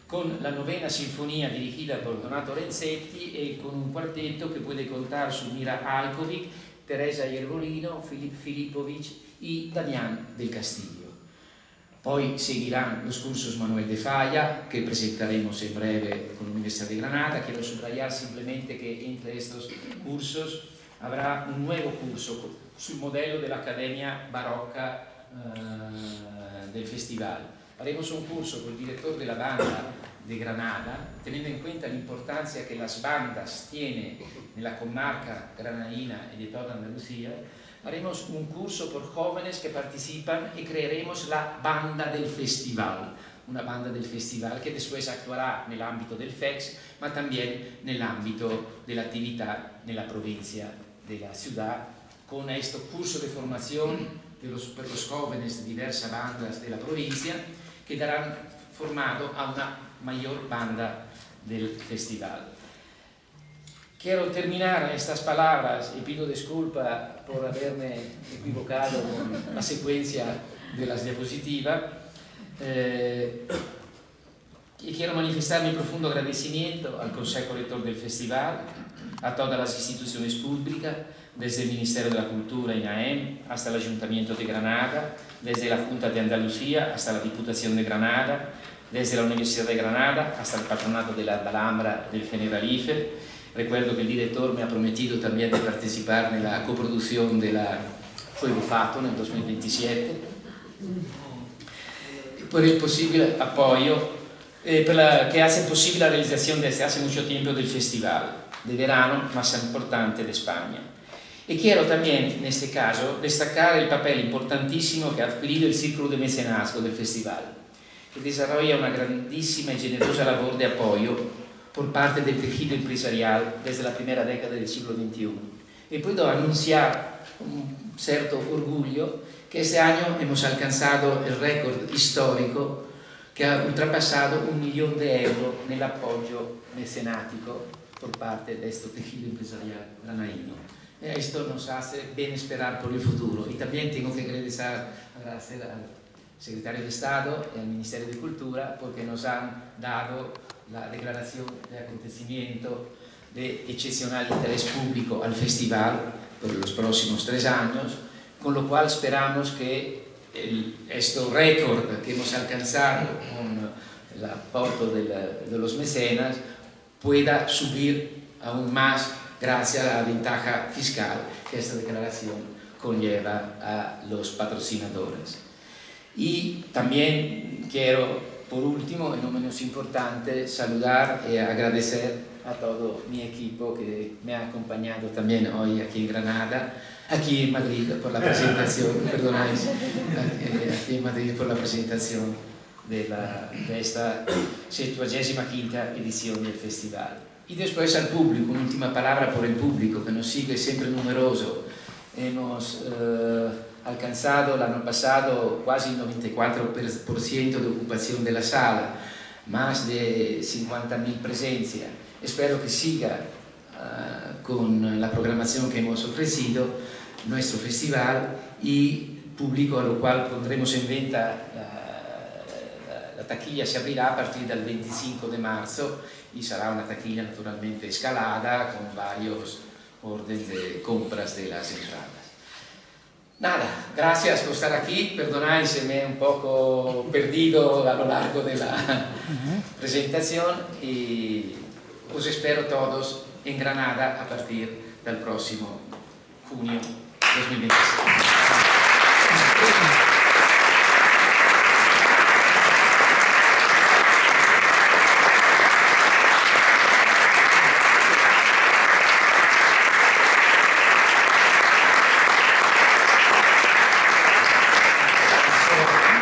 con la novena sinfonía dirigida por Donato Renzetti y con un cuarteto que puede contar su Mira Alkovic, Teresa Iervolino, Filip Filipovic y Damián del Castillo. Poi seguirán los cursos Manuel de Falla, que presentaremos en breve con la Universidad de Granada. Quiero subrayar simplemente que entre estos cursos habrá un nuevo curso sul modelo de la Academia Barocca del Festival. Haremos un curso con el director de la banda de Granada, teniendo en cuenta la importancia que las bandas tienen en la comarca granadina y de toda Andalucía. Haremos un curso por jóvenes que participan y crearemos la banda del festival, una banda del festival que después actuará en el ámbito del FEX, ma también en el ámbito de la actividad en la provincia de la ciudad, con este curso de formación per los jóvenes de diversas bandas de la provincia, que darán formado a una mayor banda del festival. Quiero terminar estas palabras y pido disculpas por haberme equivocado con la secuencia de las diapositivas. Y quiero manifestar mi profundo agradecimiento al Consejo Rector del Festival, a todas las instituciones públicas, desde el Ministerio de la Cultura, INAEM, hasta el Ayuntamiento de Granada, desde la Junta de Andalucía hasta la Diputación de Granada, desde la Universidad de Granada hasta el Patronato de la Alhambra del Generalife. Recuerdo que el director me ha prometido también de participar en la coproducción de la Fuego Fato en el 2027. Por el posible apoyo que hace posible la realización desde hace mucho tiempo del festival de verano más importante de España. Y quiero también, en este caso, destacar el papel importantísimo que ha adquirido el Círculo de Mecenazgo del festival, que desarrolla una grandísima y generosa labor de apoyo por parte del tejido empresarial desde la primera década del siglo XXI. Y puedo anunciar con cierto orgullo que este año hemos alcanzado el récord histórico que ha ultrapasado 1 millón de euros en el apoyo mecenático por parte de este tejido empresarial granadino. Esto nos hace bien esperar por el futuro. Y también tengo que agradecer al Secretario de Estado y al Ministerio de Cultura porque nos han dado la declaración de acontecimiento de excepcional interés público al festival por los próximos 3 años, con lo cual esperamos que este récord que hemos alcanzado con el aporte de los mecenas pueda subir aún más gracias a la ventaja fiscal que esta declaración conlleva a los patrocinadores. Y también quiero, por último y no menos importante, saludar y agradecer a todo mi equipo que me ha acompañado también hoy aquí en Granada, aquí en Madrid por la presentación, perdonáis, aquí en Madrid por la presentación de esta 75ª edición del festival. Y después al público, una última palabra por el público que nos sigue siempre numeroso. Hemos alcanzado el año pasado quasi il 94% de ocupación de la sala. más de 50.000 presencias. Espero que siga con la programación que hemos ofrecido nuestro festival, y público a lo cual pondremos en venta la taquilla. Se abrirá a partir del 25 de marzo y será una taquilla naturalmente escalada con varios órdenes de compras de las entradas. Nada, gracias por estar aquí. Perdonad si me he un poco perdido a lo largo de la presentación, y os espero todos en Granada a partir del próximo junio 2026.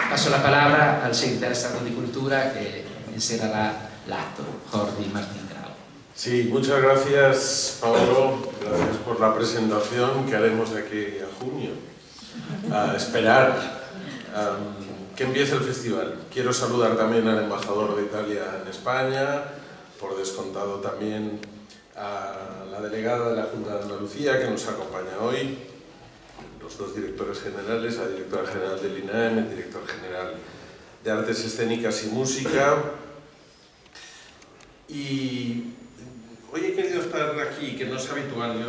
Paso la palabra al secretario de Estado de Cultura, que encerrará el acto, Jordi Martín Grau. Sí, muchas gracias, Paolo. Gracias por la presentación que haremos de aquí a junio. A esperar que empiece el festival. Quiero saludar también al embajador de Italia en España, por descontado también a la delegada de la Junta de Andalucía que nos acompaña hoy, los dos directores generales, la directora general del INAEM, el director general de Artes Escénicas y Música. Y hoy he querido estar aquí, que no es habitual. Yo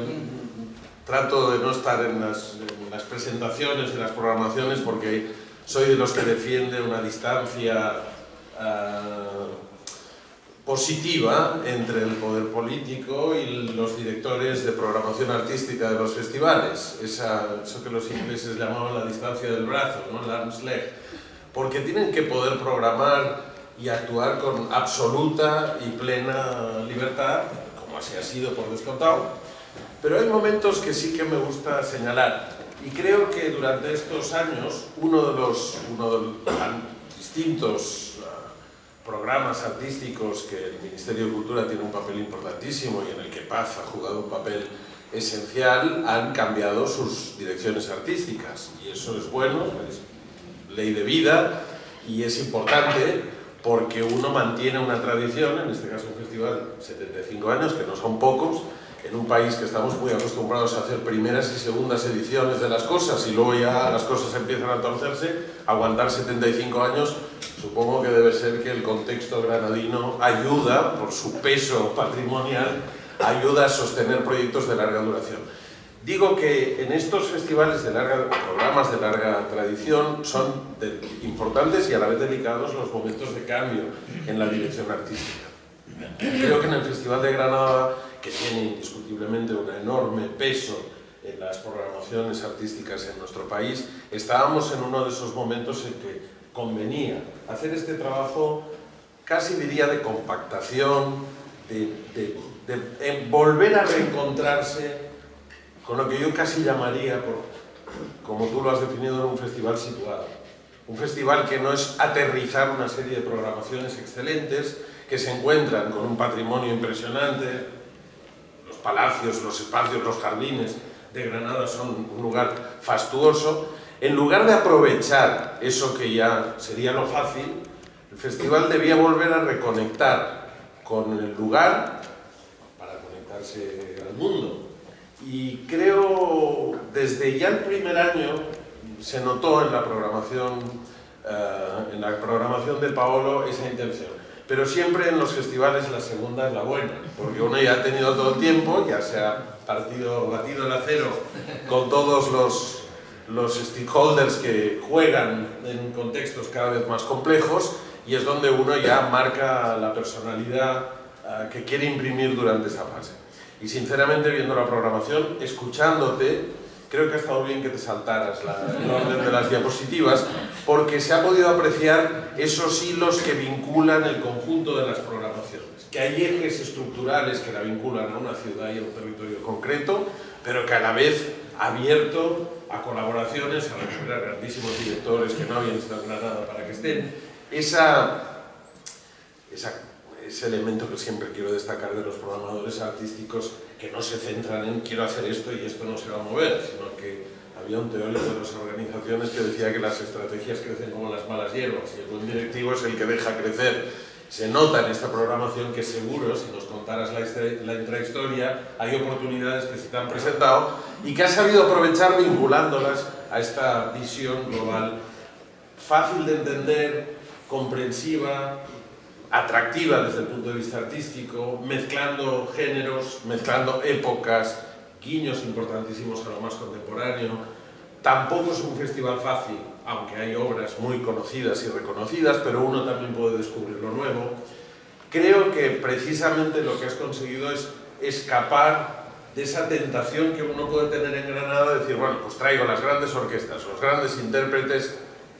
trato de no estar en las presentaciones de las programaciones, porque soy de los que defiende una distancia positiva entre el poder político y los directores de programación artística de los festivales. Eso que los ingleses llamaban la distancia del brazo, ¿no? El arm's length, porque tienen que poder programar y actuar con absoluta y plena libertad, como así ha sido por descontado, pero hay momentos que sí que me gusta señalar, y creo que durante estos años uno de los distintos programas artísticos que el Ministerio de Cultura tiene un papel importantísimo y en el que Paz ha jugado un papel esencial, han cambiado sus direcciones artísticas, y eso es bueno, es ley de vida y es importante, porque uno mantiene una tradición, en este caso un festival 75 años, que no son pocos, en un país que estamos muy acostumbrados a hacer primeras y segundas ediciones de las cosas y luego ya las cosas empiezan a torcerse. Aguantar 75 años, supongo que debe ser que el contexto granadino ayuda, por su peso patrimonial, ayuda a sostener proyectos de larga duración. Digo que en estos festivales programas de larga tradición, son importantes y a la vez delicados los momentos de cambio en la dirección artística. Creo que en el Festival de Granada, que tiene indiscutiblemente un enorme peso en las programaciones artísticas en nuestro país, estábamos en uno de esos momentos en que convenía hacer este trabajo, casi diría de compactación, de volver a reencontrarse con lo que yo casi llamaría, como tú lo has definido, en un festival situado. Un festival que no es aterrizar una serie de programaciones excelentes, que se encuentran con un patrimonio impresionante. Los palacios, los espacios, los jardines de Granada son un lugar fastuoso. En lugar de aprovechar eso que ya sería lo fácil, el festival debía volver a reconectar con el lugar para conectarse al mundo. Y creo, desde ya el primer año, se notó en la programación de Paolo esa intención. Pero siempre en los festivales la segunda es la buena, porque uno ya ha tenido todo el tiempo, ya se ha batido el acero con todos los stakeholders que juegan en contextos cada vez más complejos, y es donde uno ya marca la personalidad que quiere imprimir durante esa fase. Y sinceramente, viendo la programación, escuchándote, creo que ha estado bien que te saltaras el orden de las diapositivas, porque se ha podido apreciar esos hilos que vinculan el conjunto de las programaciones, que hay ejes estructurales que la vinculan a una ciudad y a un territorio concreto, pero que a la vez abierto a colaboraciones, a recurrir a grandísimos directores que no habían estado en Granada para que estén. Ese elemento que siempre quiero destacar de los programadores artísticos, que no se centran en quiero hacer esto y esto no se va a mover, sino que había un teórico de las organizaciones que decía que las estrategias crecen como las malas hierbas y el buen directivo es el que deja crecer Se nota en esta programación que seguro, si nos contaras la intrahistoria, hay oportunidades que se te han presentado y que has sabido aprovechar vinculándolas a esta visión global fácil de entender, comprensiva, atractiva desde el punto de vista artístico, mezclando géneros, mezclando épocas, guiños importantísimos a lo más contemporáneo. Tampoco es un festival fácil, aunque hay obras muy conocidas y reconocidas, pero uno también puede descubrir lo nuevo. Creo que precisamente lo que has conseguido es escapar de esa tentación que uno puede tener en Granada de decir, bueno, pues traigo las grandes orquestas, los grandes intérpretes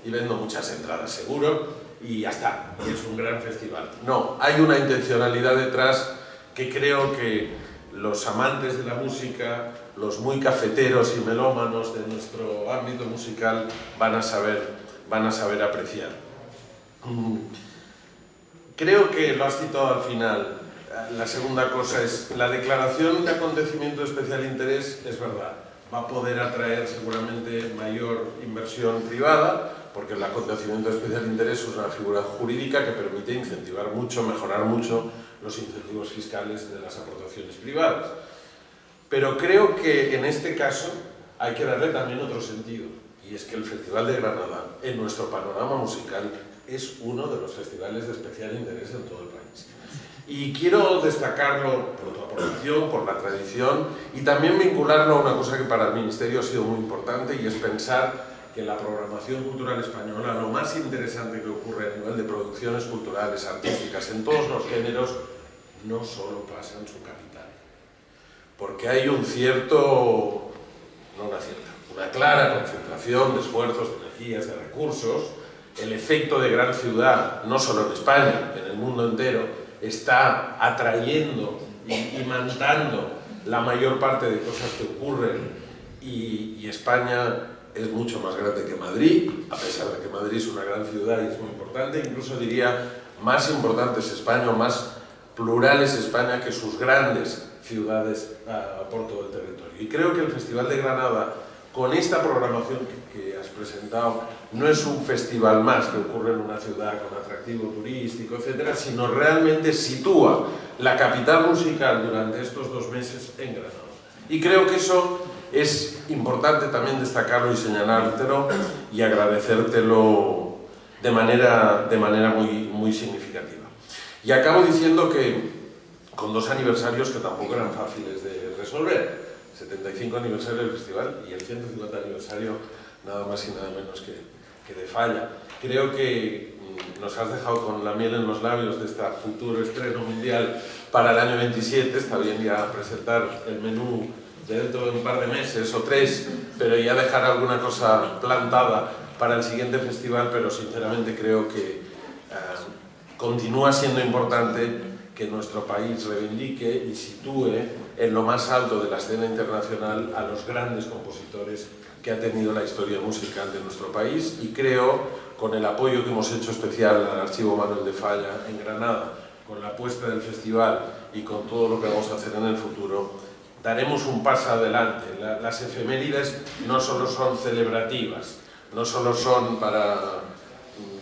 y vendo muchas entradas, seguro, y ya está, y es un gran festival. No, hay una intencionalidad detrás que creo que los amantes de la música, los muy cafeteros y melómanos de nuestro ámbito musical van a saber apreciar. Creo que lo has citado al final. La segunda cosa es, la declaración de acontecimiento de especial interés es verdad. Va a poder atraer seguramente mayor inversión privada, porque el acontecimiento de especial interés es una figura jurídica que permite incentivar mucho, mejorar mucho los incentivos fiscales de las aportaciones privadas. Pero creo que en este caso hay que darle también otro sentido, y es que el Festival de Granada, en nuestro panorama musical, es uno de los festivales de especial interés en todo el país. Y quiero destacarlo por tu aportación, por la tradición, y también vincularlo a una cosa que para el Ministerio ha sido muy importante, y es pensar que la programación cultural española, lo más interesante que ocurre a nivel de producciones culturales, artísticas, en todos los géneros, no solo pasa en su capital. Porque hay una clara concentración de esfuerzos, de energías, de recursos. El efecto de gran ciudad, no solo en España, en el mundo entero, está atrayendo y imantando la mayor parte de cosas que ocurren, y España es mucho más grande que Madrid, a pesar de que Madrid es una gran ciudad y es muy importante. Incluso diría, más importante es España, o más plural es España que sus grandes ciudades por todo el territorio. Y creo que el Festival de Granada, con esta programación que has presentado, no es un festival más que ocurre en una ciudad con atractivo turístico, etcétera, sino realmente sitúa la capital musical durante estos 2 meses en Granada. Y creo que eso es importante también destacarlo y señalártelo y agradecértelo de manera muy significativa. Y acabo diciendo que con 2 aniversarios que tampoco eran fáciles de resolver, 75 aniversario del festival y el 150 aniversario nada más y nada menos que de Falla. Creo que nos has dejado con la miel en los labios de este futuro estreno mundial para el año 27. Está bien ya presentar el menú de dentro de un par de meses o 3, pero ya dejar alguna cosa plantada para el siguiente festival, pero sinceramente creo que continúa siendo importante que nuestro país reivindique y sitúe en lo más alto de la escena internacional a los grandes compositores que ha tenido la historia musical de nuestro país, y creo, con el apoyo que hemos hecho especial al Archivo Manuel de Falla en Granada, con la apuesta del festival y con todo lo que vamos a hacer en el futuro, daremos un paso adelante. Las efemérides no solo son celebrativas, no solo son para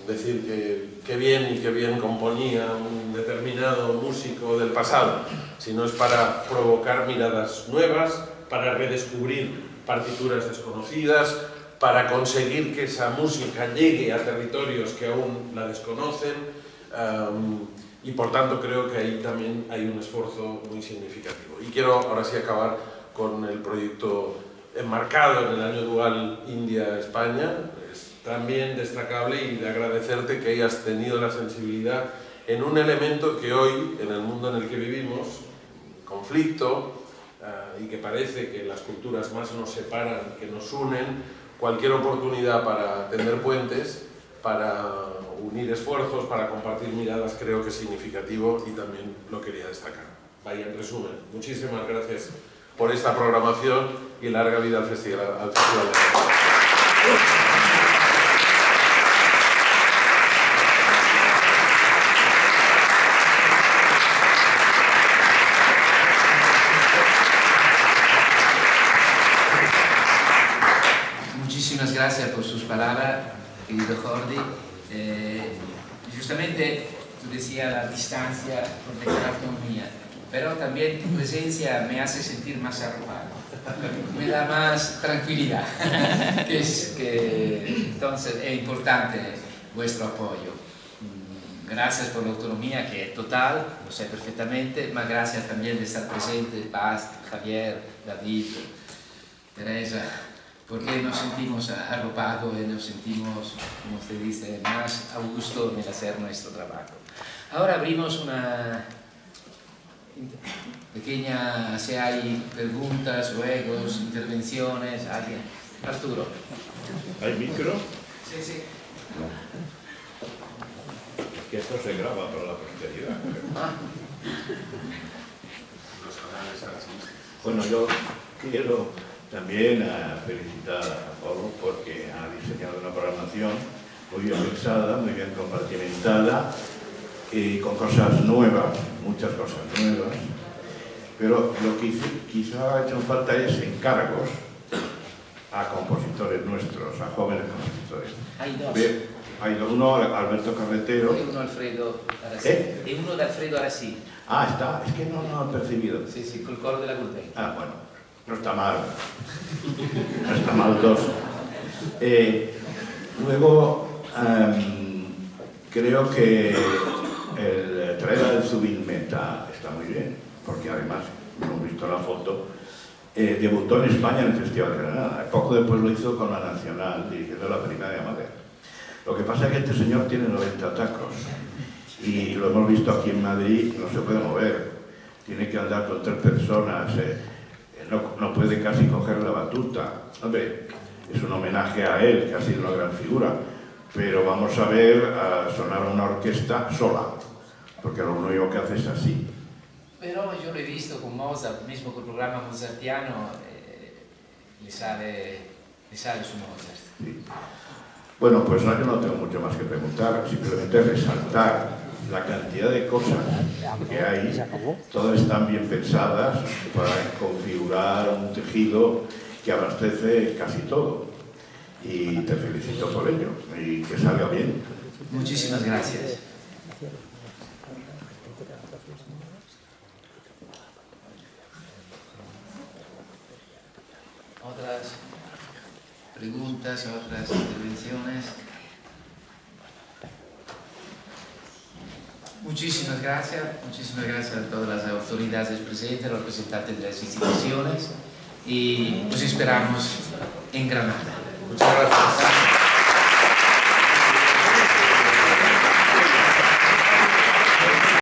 decir que qué bien componía un determinado músico del pasado, sino es para provocar miradas nuevas, para redescubrir partituras desconocidas, para conseguir que esa música llegue a territorios que aún la desconocen, y por tanto creo que ahí también hay un esfuerzo muy significativo. Y quiero ahora sí acabar con el proyecto enmarcado en el año dual India-España. Es también destacable, y de agradecerte que hayas tenido la sensibilidad en un elemento que hoy, en el mundo en el que vivimos, conflicto, y que parece que las culturas más nos separan que nos unen, cualquier oportunidad para tender puentes, para unir esfuerzos, para compartir miradas, creo que es significativo, y también lo quería destacar. Vaya, en resumen, muchísimas gracias por esta programación y larga vida al Festival de Granada. Muchísimas gracias por sus palabras, querido Jordi. Justamente tú decías la distancia protege la autonomía, pero también tu presencia me hace sentir más arropado, me da más tranquilidad, entonces es importante vuestro apoyo. Gracias por la autonomía que es total, lo sé perfectamente, pero gracias también de estar presente, Paz, Javier, David, Teresa, porque nos sentimos arropados y nos sentimos, como se dice, más a gusto en hacer nuestro trabajo. Ahora abrimos una pequeña, si hay preguntas, ruegos, intervenciones, alguien. Arturo. ¿Hay micro? Sí, sí. Que esto se graba para la posteridad. Bueno, yo quiero también felicitar a Pablo porque ha diseñado una programación muy bien pensada, muy bien compartimentada, con cosas nuevas, muchas cosas nuevas, pero lo que quizá ha hecho falta es encargos a compositores nuestros, a jóvenes compositores. Hay dos. Hay uno, Alberto Carretero. Y uno Alfredo Arasí. ¿Eh? Y uno de Alfredo Arasí. Ah, está, es que no lo he percibido. Sí, sí, col coro de la Gulbenkian. Ah, bueno, no está mal. No está mal dos. Luego, creo que el traer al Zubin-Mehta está muy bien, porque además, hemos visto la foto, debutó en España en el Festival de Granada. Poco después lo hizo con la Nacional, dirigiendo la Prima de Amadeo. Lo que pasa es que este señor tiene 90 tacos y lo hemos visto aquí en Madrid, no se puede mover, tiene que andar con 3 personas, no puede casi coger la batuta. Hombre, es un homenaje a él, que ha sido una gran figura, pero vamos a ver sonar una orquesta sola, porque lo único que hace es así. Pero yo lo he visto con Mozart, mismo con el programa mozartiano, le sale su Mozart. Sí. Bueno, pues no, yo no tengo mucho más que preguntar, simplemente resaltar la cantidad de cosas que hay, todas están bien pensadas para configurar un tejido que abastece casi todo. Y te felicito por ello, y que salga bien. Muchísimas gracias. ¿Otras preguntas, otras intervenciones? Muchísimas gracias a todas las autoridades presentes, los representantes de las instituciones y os esperamos en Granada. Muchas gracias.